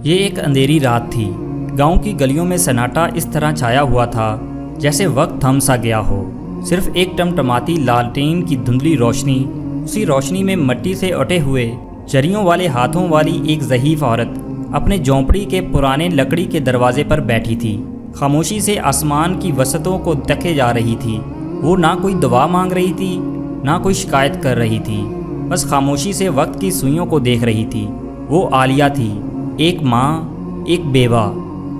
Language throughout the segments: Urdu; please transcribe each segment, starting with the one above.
یہ ایک اندھیری رات تھی۔ گاؤں کی گلیوں میں سناٹا اس طرح چھایا ہوا تھا جیسے وقت تھم سا گیا ہو۔ صرف ایک ٹمٹماتی لالٹین کی دھندلی روشنی، اسی روشنی میں مٹی سے اٹے ہوئے چریوں والے ہاتھوں والی ایک ضعیف عورت اپنے جھونپڑی کے پرانے لکڑی کے دروازے پر بیٹھی تھی۔ خاموشی سے آسمان کی وسعتوں کو دیکھے جا رہی تھی۔ وہ نہ کوئی دعا مانگ رہی تھی، نہ کوئی شکایت کر رہی تھی، بس خاموشی سے وقت کی سوئیوں کو دیکھ رہی تھی۔ وہ عالیہ تھی، ایک ماں، ایک بیوہ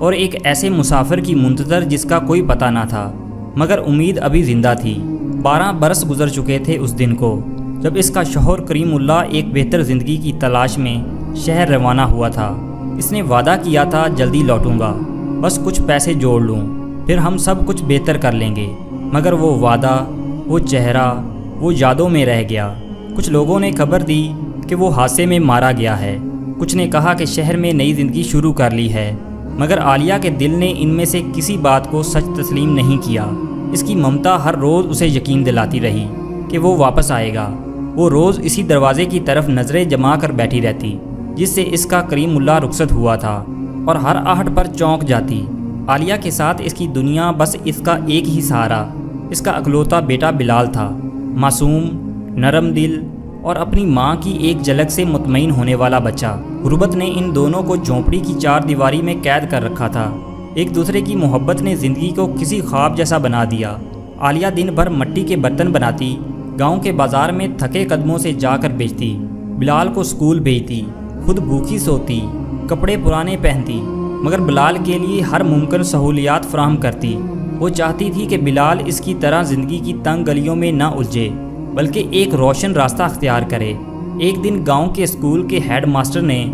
اور ایک ایسے مسافر کی منتظر جس کا کوئی پتہ نہ تھا، مگر امید ابھی زندہ تھی۔ 12 برس گزر چکے تھے اس دن کو جب اس کا شوہر کریم اللہ ایک بہتر زندگی کی تلاش میں شہر روانہ ہوا تھا۔ اس نے وعدہ کیا تھا جلدی لوٹوں گا، بس کچھ پیسے جوڑ لوں، پھر ہم سب کچھ بہتر کر لیں گے۔ مگر وہ وعدہ، وہ چہرہ، وہ یادوں میں رہ گیا۔ کچھ لوگوں نے خبر دی کہ وہ حادثے میں مارا گیا ہے، کچھ نے کہا کہ شہر میں نئی زندگی شروع کر لی ہے، مگر عالیہ کے دل نے ان میں سے کسی بات کو سچ تسلیم نہیں کیا۔ اس کی ممتا ہر روز اسے یقین دلاتی رہی کہ وہ واپس آئے گا۔ وہ روز اسی دروازے کی طرف نظریں جما کر بیٹھی رہتی جس سے اس کا کریم اللہ رخصت ہوا تھا، اور ہر آہٹ پر چونک جاتی۔ عالیہ کے ساتھ اس کی دنیا بس اس کا ایک ہی سہارا، اس کا اکلوتا بیٹا بلال تھا، معصوم، نرم دل اور اپنی ماں کی ایک جھلک سے مطمئن ہونے والا بچہ۔ غربت نے ان دونوں کو جھونپڑی کی چار دیواری میں قید کر رکھا تھا۔ ایک دوسرے کی محبت نے زندگی کو کسی خواب جیسا بنا دیا۔ عالیہ دن بھر مٹی کے برتن بناتی، گاؤں کے بازار میں تھکے قدموں سے جا کر بیچتی، بلال کو اسکول بھیجتی، خود بھوکی سوتی، کپڑے پرانے پہنتی، مگر بلال کے لیے ہر ممکن سہولیات فراہم کرتی۔ وہ چاہتی تھی کہ بلال اس کی طرح زندگی کی تنگ گلیوں میں نہ الجھے، بلکہ ایک روشن راستہ اختیار کرے۔ ایک دن گاؤں کے اسکول کے ہیڈ ماسٹر نے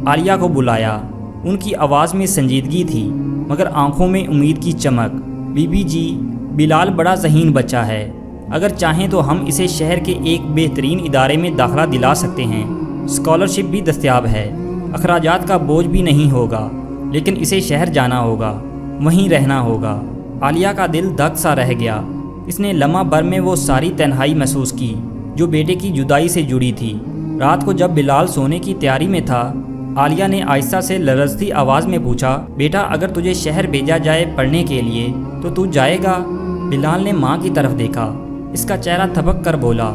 عالیہ کو بلایا۔ ان کی آواز میں سنجیدگی تھی مگر آنکھوں میں امید کی چمک۔ بی بی جی، بلال بڑا ذہین بچہ ہے، اگر چاہیں تو ہم اسے شہر کے ایک بہترین ادارے میں داخلہ دلا سکتے ہیں۔ اسکالرشپ بھی دستیاب ہے، اخراجات کا بوجھ بھی نہیں ہوگا، لیکن اسے شہر جانا ہوگا، وہیں رہنا ہوگا۔ عالیہ کا دل دھک سا رہ گیا۔ اس نے لمحہ بھر میں وہ ساری تنہائی محسوس کی جو بیٹے کی جدائی سے جڑی تھی۔ رات کو جب بلال سونے کی تیاری میں تھا، عالیہ نے آہستہ سے لرزتی آواز میں پوچھا، بیٹا اگر تجھے شہر بھیجا جائے پڑھنے کے لیے تو تو جائے گا؟ بلال نے ماں کی طرف دیکھا، اس کا چہرہ تھبک کر بولا،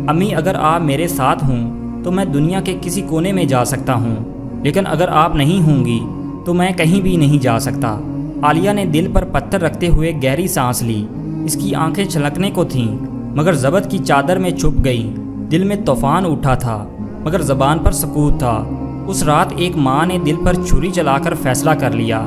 امی اگر آپ میرے ساتھ ہوں تو میں دنیا کے کسی کونے میں جا سکتا ہوں، لیکن اگر آپ نہیں ہوں گی تو میں کہیں بھی نہیں جا سکتا۔ عالیہ نے دل پر پتھر رکھتے ہوئے گہری سانس لی۔ اس کی آنکھیں چھلکنے کو تھیں مگر ضبط کی چادر میں چھپ گئیں۔ دل میں طوفان اٹھا تھا مگر زبان پر سکوت تھا۔ اس رات ایک ماں نے دل پر چھری چلا کر فیصلہ کر لیا،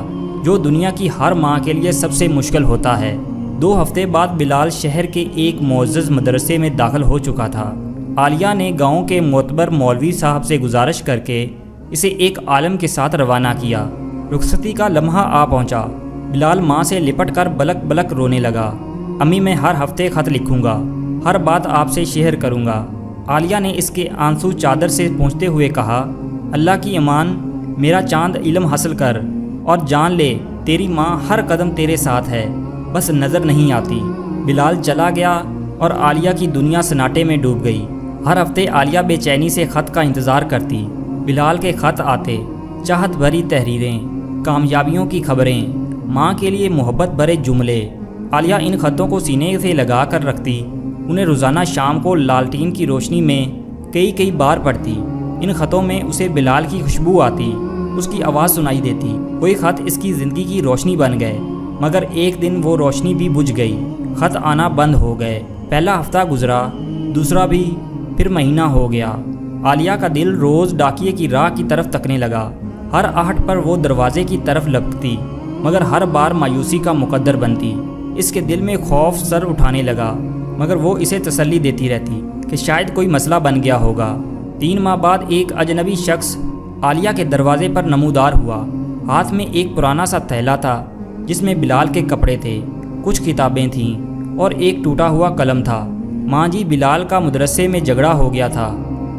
جو دنیا کی ہر ماں کے لیے سب سے مشکل ہوتا ہے۔ 2 ہفتے بعد بلال شہر کے ایک معزز مدرسے میں داخل ہو چکا تھا۔ عالیہ نے گاؤں کے معتبر مولوی صاحب سے گزارش کر کے اسے ایک عالم کے ساتھ روانہ کیا۔ رخصتی کا لمحہ آ پہنچا۔ بلال ماں سے لپٹ کر بلک بلک رونے لگا، امی میں ہر ہفتے خط لکھوں گا، ہر بات آپ سے شیئر کروں گا۔ عالیہ نے اس کے آنسو چادر سے پونچھتے ہوئے کہا، اللہ کی امان، میرا چاند علم حاصل کر اور جان لے تیری ماں ہر قدم تیرے ساتھ ہے، بس نظر نہیں آتی۔ بلال چلا گیا اور عالیہ کی دنیا سناٹے میں ڈوب گئی۔ ہر ہفتے عالیہ بے چینی سے خط کا انتظار کرتی۔ بلال کے خط آتے، چاہت بھری تحریریں، کامیابیوں کی خبریں، ماں کے لیے محبت بھرے جملے۔ عالیہ ان خطوں کو سینے سے لگا کر رکھتی، انہیں روزانہ شام کو لالٹین کی روشنی میں کئی بار پڑھتی۔ ان خطوں میں اسے بلال کی خوشبو آتی، اس کی آواز سنائی دیتی۔ کوئی خط اس کی زندگی کی روشنی بن گئے، مگر ایک دن وہ روشنی بھی بجھ گئی، خط آنا بند ہو گئے۔ پہلا ہفتہ گزرا، دوسرا بھی، پھر مہینہ ہو گیا۔ عالیہ کا دل روز ڈاکیے کی راہ کی طرف تکنے لگا۔ ہر آہٹ پر وہ دروازے کی طرف لپکتی، مگر ہر بار مایوسی کا مقدر بنتی۔ اس کے دل میں خوف سر اٹھانے لگا، مگر وہ اسے تسلی دیتی رہتی کہ شاید کوئی مسئلہ بن گیا ہوگا۔ 3 ماہ بعد ایک اجنبی شخص عالیہ کے دروازے پر نمودار ہوا۔ ہاتھ میں ایک پرانا سا تھیلا تھا جس میں بلال کے کپڑے تھے، کچھ کتابیں تھیں اور ایک ٹوٹا ہوا قلم تھا۔ ماں جی، بلال کا مدرسے میں جھگڑا ہو گیا تھا،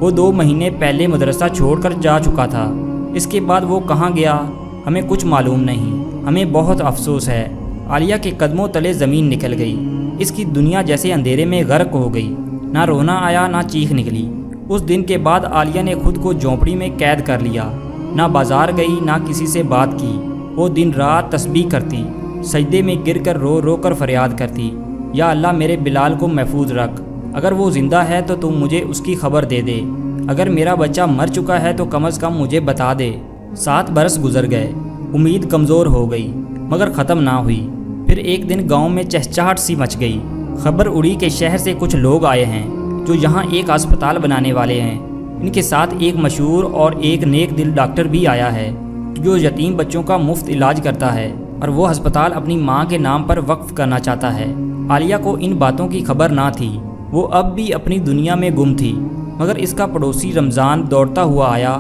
وہ 2 مہینے پہلے مدرسہ چھوڑ کر جا چکا تھا۔ اس کے بعد وہ کہاں گیا ہمیں کچھ معلوم نہیں، ہمیں بہت افسوس ہے۔ عالیہ کے قدموں تلے زمین نکل گئی، اس کی دنیا جیسے اندھیرے میں غرق ہو گئی، نہ رونا آیا نہ چیخ نکلی۔ اس دن کے بعد عالیہ نے خود کو جھونپڑی میں قید کر لیا۔ نہ بازار گئی نہ کسی سے بات کی۔ وہ دن رات تسبیح کرتی، سجدے میں گر کر رو رو کر فریاد کرتی، یا اللہ میرے بلال کو محفوظ رکھ، اگر وہ زندہ ہے تو تم مجھے اس کی خبر دے دے، اگر میرا بچہ مر چکا ہے تو کم از کم مجھے بتا دے۔ 7 برس گزر گئے، امید کمزور ہو گئی مگر ختم نہ ہوئی۔ پھر ایک دن گاؤں میں چہچہٹ سی مچ گئی، خبر اڑی کہ شہر سے کچھ لوگ آئے ہیں جو یہاں ایک اسپتال بنانے والے ہیں۔ ان کے ساتھ ایک مشہور اور ایک نیک دل ڈاکٹر بھی آیا ہے جو یتیم بچوں کا مفت علاج کرتا ہے، اور وہ ہسپتال اپنی ماں کے نام پر وقف کرنا چاہتا ہے۔ عالیہ کو ان باتوں کی خبر نہ تھی، وہ اب بھی اپنی دنیا میں گم تھی، مگر اس کا پڑوسی رمضان دوڑتا ہوا آیا۔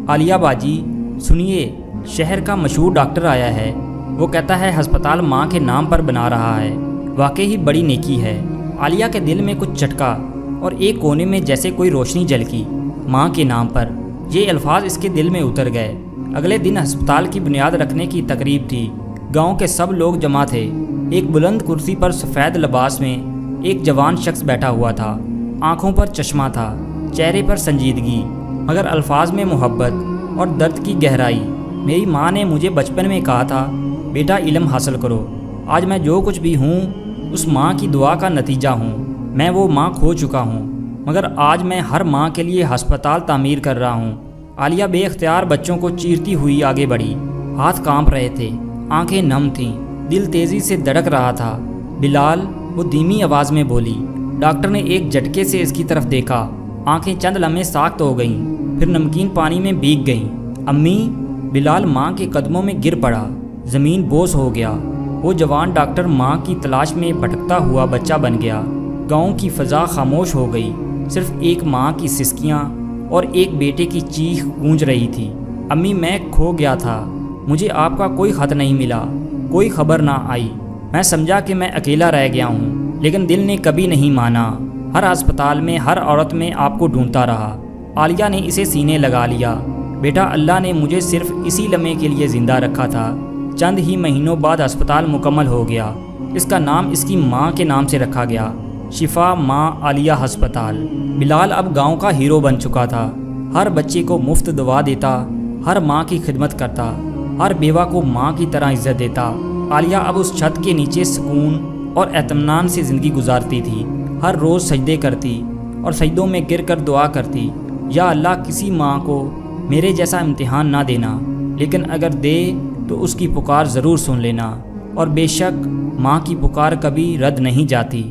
عالیہ باجی سنیے، شہر کا مشہور ڈاکٹر آیا ہے، وہ کہتا ہے ہسپتال ماں کے نام پر بنا رہا ہے، واقعی بڑی نیکی ہے۔ عالیہ کے دل میں کچھ چٹکا اور ایک کونے میں جیسے کوئی روشنی جھلکی، ماں کے نام پر، یہ الفاظ اس کے دل میں اتر گئے۔ اگلے دن ہسپتال کی بنیاد رکھنے کی تقریب تھی، گاؤں کے سب لوگ جمع تھے۔ ایک بلند کرسی پر سفید لباس میں ایک جوان شخص بیٹھا ہوا تھا، آنکھوں پر چشمہ تھا، چہرے پر سنجیدگی مگر الفاظ میں محبت اور درد کی گہرائی۔ میری ماں نے مجھے بچپن میں کہا تھا، بیٹا علم حاصل کرو۔ آج میں جو کچھ بھی ہوں اس ماں کی دعا کا نتیجہ ہوں۔ میں وہ ماں کھو چکا ہوں، مگر آج میں ہر ماں کے لیے ہسپتال تعمیر کر رہا ہوں۔ عالیہ بے اختیار بچوں کو چیرتی ہوئی آگے بڑھی، ہاتھ کانپ رہے تھے، آنکھیں نم تھیں، دل تیزی سے دھڑک رہا تھا۔ بلال، وہ دھیمی آواز میں بولی۔ ڈاکٹر نے ایک جھٹکے سے اس کی طرف دیکھا، آنکھیں چند لمحے ساخت ہو گئیں، پھر نمکین پانی میں بھیگ گئیں۔ امی! بلال ماں کے قدموں میں گر پڑا، زمین بوس ہو گیا۔ وہ جوان ڈاکٹر ماں کی تلاش میں بھٹکتا ہوا بچہ بن گیا۔ گاؤں کی فضا خاموش ہو گئی، صرف ایک ماں کی سسکیاں اور ایک بیٹے کی چیخ گونج رہی تھی۔ امی، میں کھو گیا تھا، مجھے آپ کا کوئی خط نہیں ملا، کوئی خبر نہ آئی۔ میں سمجھا کہ میں اکیلا رہ گیا ہوں، لیکن دل نے کبھی نہیں مانا۔ ہر اسپتال میں، ہر عورت میں آپ کو ڈھونڈتا رہا۔ عالیہ نے اسے سینے لگا لیا۔ بیٹا، اللہ نے مجھے صرف اسی لمحے کے لیے زندہ رکھا تھا۔ چند ہی مہینوں بعد اسپتال مکمل ہو گیا۔ اس کا نام اس کی ماں کے نام سے رکھا گیا، شفا ماں عالیہ ہسپتال۔ بلال اب گاؤں کا ہیرو بن چکا تھا، ہر بچے کو مفت دوا دیتا، ہر ماں کی خدمت کرتا، ہر بیوہ کو ماں کی طرح عزت دیتا۔ عالیہ اب اس چھت کے نیچے سکون اور اطمینان سے زندگی گزارتی تھی، ہر روز سجدے کرتی اور سجدوں میں گر کر دعا کرتی، یا اللہ کسی ماں کو میرے جیسا امتحان نہ دینا، لیکن اگر دے تو اس کی پکار ضرور سن لینا، اور بے شک ماں کی پکار کبھی رد نہیں جاتی۔